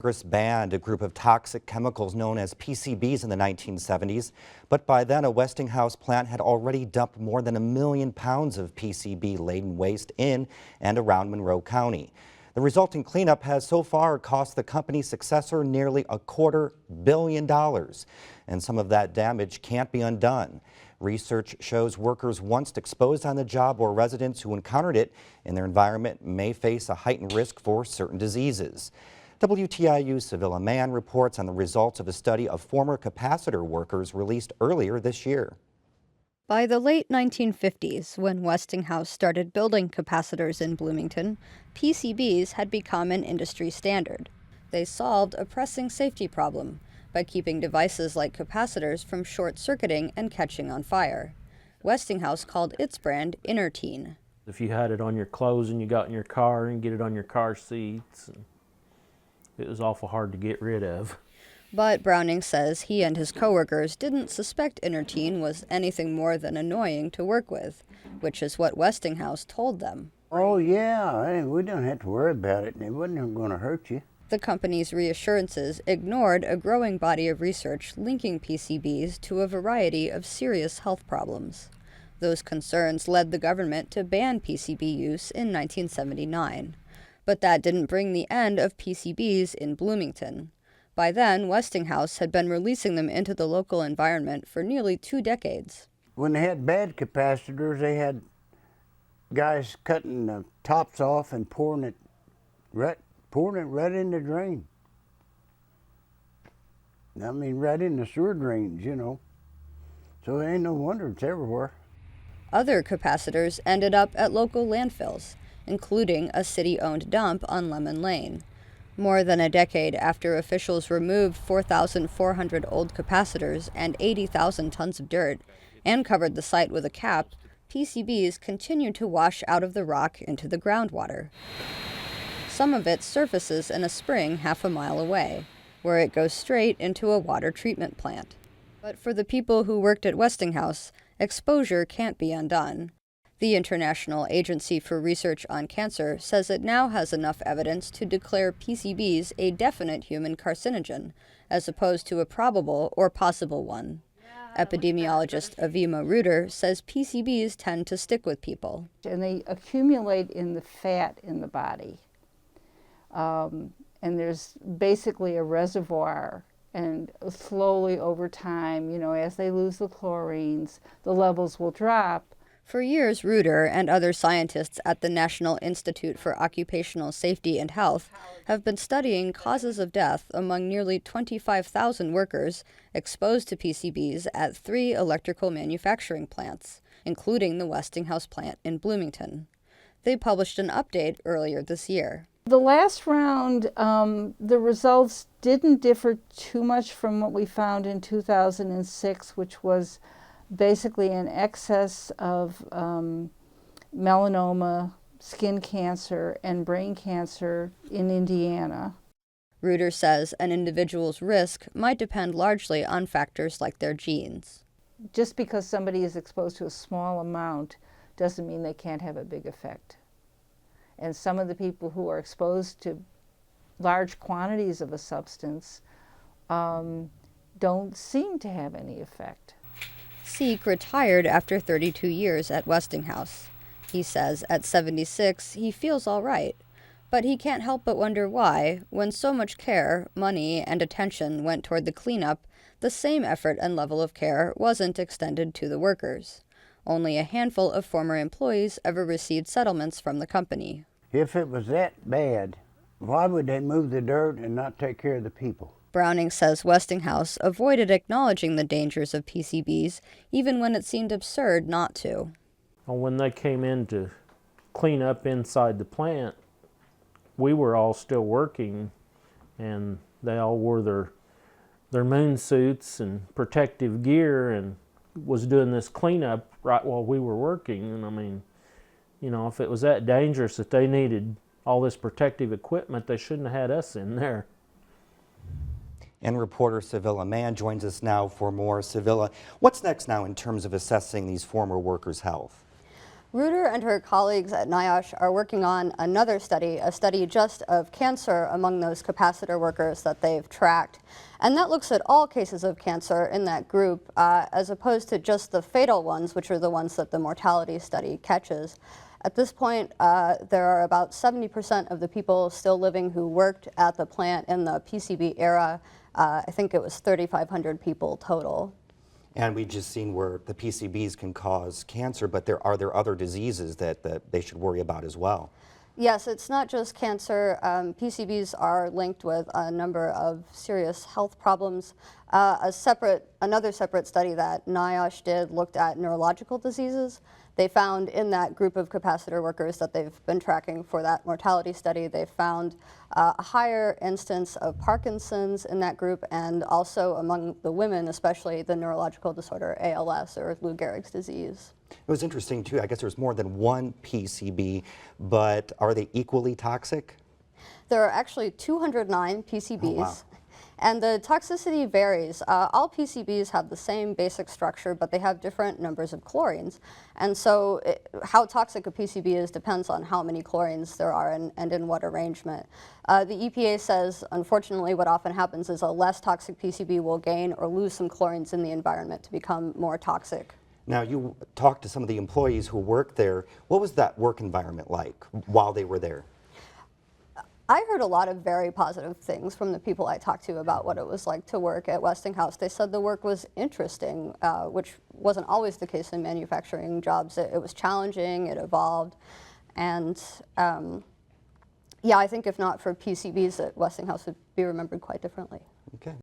Congress banned a group of toxic chemicals known as PCBs in the 1970s, but by then a Westinghouse plant had already dumped more than 1 million pounds of PCB-laden waste in and around Monroe County. The resulting cleanup has so far cost the company's successor nearly $250 million, and some of that damage can't be undone. Research shows workers once exposed on the job or residents who encountered it in their environment may face a heightened risk for certain diseases. WTIU's Sevilla Mann reports on the results of a study of former capacitor workers released earlier this year. By the late 1950s, when Westinghouse started building capacitors in Bloomington, PCBs had become an industry standard. They solved a pressing safety problem by keeping devices like capacitors from short-circuiting and catching on fire. Westinghouse called its brand Interteen. If you had it on your clothes and you got in your car and get it on your car seats, it was awful hard to get rid of. But Browning says he and his coworkers didn't suspect Interteen was anything more than annoying to work with, which is what Westinghouse told them. Oh yeah, we don't have to worry about it. It wasn't going to hurt you. The company's reassurances ignored a growing body of research linking PCBs to a variety of serious health problems. Those concerns led the government to ban PCB use in 1979. But that didn't bring the end of PCBs in Bloomington. By then, Westinghouse had been releasing them into the local environment for nearly 2 decades. When they had bad capacitors, they had guys cutting the tops off and pouring it right in the drain. I mean, right in the sewer drains, you know. So it ain't no wonder it's everywhere. Other capacitors ended up at local landfills, including a city-owned dump on Lemon Lane. More than a decade after officials removed 4,400 old capacitors and 80,000 tons of dirt and covered the site with a cap, PCBs continued to wash out of the rock into the groundwater. Some of it surfaces in a spring half a mile away, where it goes straight into a water treatment plant. But for the people who worked at Westinghouse, exposure can't be undone. The International Agency for Research on Cancer says it now has enough evidence to declare PCBs a definite human carcinogen, as opposed to a probable or possible one. Epidemiologist Avima Reuter says PCBs tend to stick with people. And they accumulate in the fat in the body. And there's basically a reservoir, and slowly over time, as they lose the chlorines, the levels will drop. For years, Reuter and other scientists at the National Institute for Occupational Safety and Health have been studying causes of death among nearly 25,000 workers exposed to PCBs at 3 electrical manufacturing plants, including the Westinghouse plant in Bloomington. They published an update earlier this year. The last round, the results didn't differ too much from what we found in 2006, which was basically an excess of melanoma, skin cancer, and brain cancer in Indiana. Reuter says an individual's risk might depend largely on factors like their genes. Just because somebody is exposed to a small amount doesn't mean they can't have a big effect. And some of the people who are exposed to large quantities of a substance don't seem to have any effect. Seek retired after 32 years at Westinghouse. He says at 76 he feels all right, but he can't help but wonder why, when so much care, money, and attention went toward the cleanup, the same effort and level of care wasn't extended to the workers. Only a handful of former employees ever received settlements from the company. If it was that bad, why would they move the dirt and not take care of the people? Browning says Westinghouse avoided acknowledging the dangers of PCBs, even when it seemed absurd not to. When they came in to clean up inside the plant, we were all still working, and they all wore their moon suits and protective gear and was doing this cleanup right while we were working. And I mean, if it was that dangerous that they needed all this protective equipment, they shouldn't have had us in there. And reporter Sevilla Mann joins us now for more. Sevilla, what's next now in terms of assessing these former workers' health? Reuter and her colleagues at NIOSH are working on another study, a study just of cancer among those capacitor workers that they've tracked. And that looks at all cases of cancer in that group, as opposed to just the fatal ones, which are the ones that the mortality study catches. At this point, there are about 70% of the people still living who worked at the plant in the PCB era. I think it was 3,500 people total. And we've just seen where the PCBs can cause cancer, but are there other diseases that they should worry about as well? Yes, it's not just cancer. PCBs are linked with a number of serious health problems. Another separate study that NIOSH did looked at neurological diseases. They found in that group of capacitor workers that they've been tracking for that mortality study, they found a higher instance of Parkinson's in that group, and also among the women, especially the neurological disorder ALS, or Lou Gehrig's disease. It was interesting too, I guess there's more than one PCB, but are they equally toxic? There are actually 209 PCBs. Oh, wow. And the toxicity varies. All PCBs have the same basic structure, but they have different numbers of chlorines. And so how toxic a PCB is depends on how many chlorines there are and in what arrangement. The EPA says, unfortunately, what often happens is a less toxic PCB will gain or lose some chlorines in the environment to become more toxic. Now, you talked to some of the employees who worked there. What was that work environment like while they were there? I heard a lot of very positive things from the people I talked to about what it was like to work at Westinghouse. They said the work was interesting, which wasn't always the case in manufacturing jobs. It was challenging, it evolved, and yeah, I think if not for PCBs, that Westinghouse would be remembered quite differently. Okay.